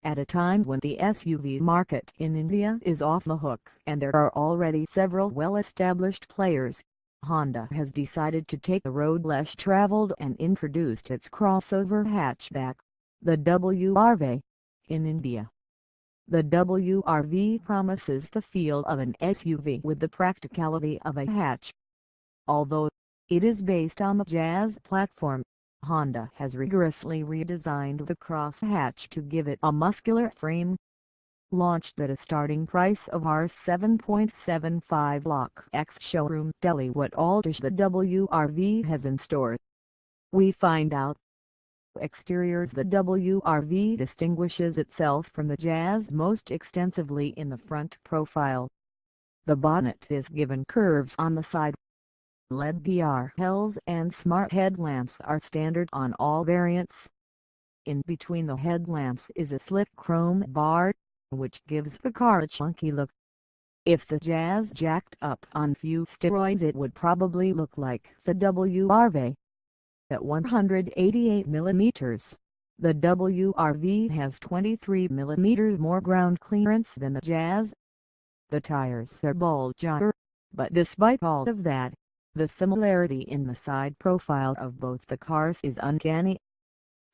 At a time when the SUV market in India is off the hook and there are already several well-established players, Honda has decided to take a road less traveled and introduced its crossover hatchback, the WRV, in India. The WRV promises the feel of an SUV with the practicality of a hatch. Although it is based on the Jazz platform, Honda has rigorously redesigned the crosshatch to give it a muscular frame. Launched at a starting price of Rs 7.75 lakh ex-showroom Delhi, what alters the WRV has in store. We find out. Exteriors. The WRV distinguishes itself from the Jazz most extensively in the front profile. The bonnet is given curves on the side. LED DRLs and smart headlamps are standard on all variants. In between the headlamps is a slick chrome bar, which gives the car a chunky look. If the Jazz jacked up on few steroids, it would probably look like the WRV. At 188 mm, the WRV has 23 mm more ground clearance than the Jazz. The tires are bulgier, but despite all of that, the similarity in the side profile of both the cars is uncanny.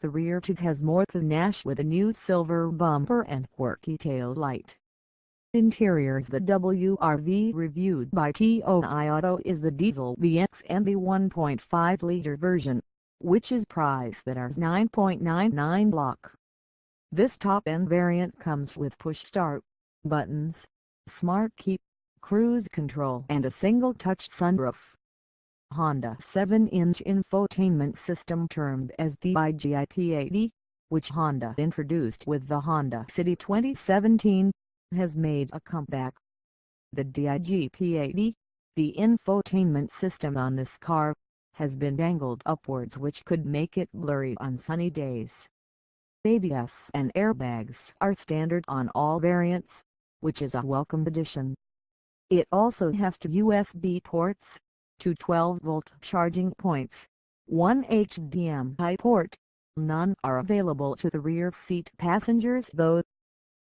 The rear tube has more panache with a new silver bumper and quirky tail light. Interiors. The WRV reviewed by TOI Auto is the diesel VX and the 1.5-liter version, which is priced at Rs 9.99 lakh. This top-end variant comes with push-start buttons, smart key, cruise control and a single-touch sunroof. Honda 7-inch infotainment system termed as DIGIP80, which Honda introduced with the Honda City 2017, has made a comeback. The DIGP80, the infotainment system on this car, has been angled upwards, which could make it blurry on sunny days. ABS and airbags are standard on all variants, which is a welcome addition. It also has two USB ports, two 12-volt charging points, one HDMI port. None are available to the rear seat passengers though.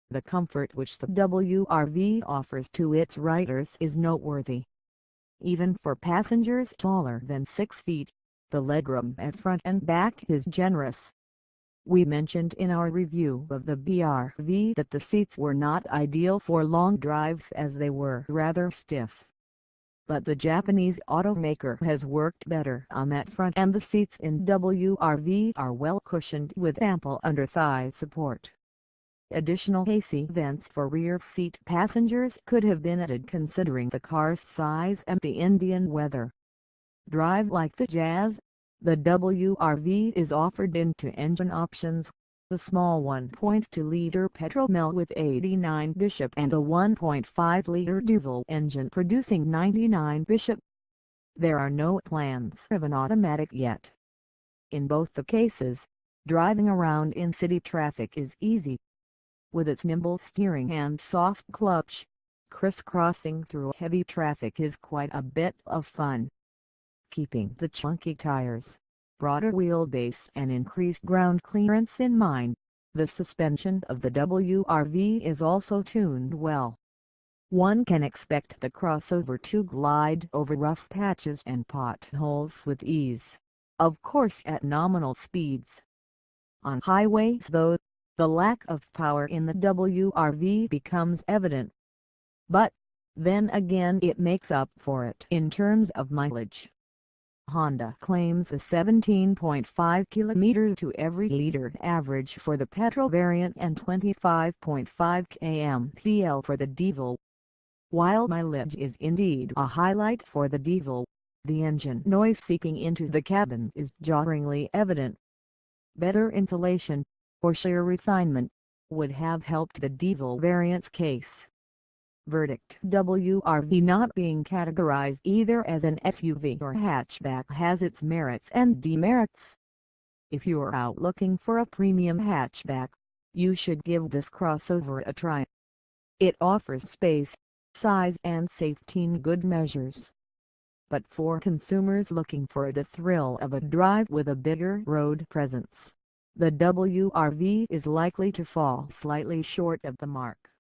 The comfort which the WRV offers to its riders is noteworthy. Even for passengers taller than 6 feet, the legroom at front and back is generous. We mentioned in our review of the BRV that the seats were not ideal for long drives as they were rather stiff. But the Japanese automaker has worked better on that front, and the seats in WRV are well cushioned with ample under-thigh support. Additional AC vents for rear seat passengers could have been added considering the car's size and the Indian weather. Drive like the Jazz, the WRV is offered in two engine options, a small 1.2-liter petrol mill with 89 bishop and a 1.5-liter diesel engine producing 99 bishop. There are no plans of an automatic yet. In both the cases, driving around in city traffic is easy. With its nimble steering and soft clutch, crisscrossing through heavy traffic is quite a bit of fun. Keeping the chunky tires, broader wheelbase and increased ground clearance in mind, the suspension of the WRV is also tuned well. One can expect the crossover to glide over rough patches and potholes with ease, of course at nominal speeds. On highways though, the lack of power in the WRV becomes evident. But, then again, it makes up for it in terms of mileage. Honda claims a 17.5 km to every liter average for the petrol variant and 25.5 km/l for the diesel. While mileage is indeed a highlight for the diesel, the engine noise seeping into the cabin is jarringly evident. Better insulation, or sheer refinement, would have helped the diesel variant's case. Verdict: WRV not being categorized either as an SUV or hatchback has its merits and demerits. If you're out looking for a premium hatchback, you should give this crossover a try. It offers space, size and safety in good measures. But for consumers looking for the thrill of a drive with a bigger road presence, the WRV is likely to fall slightly short of the mark.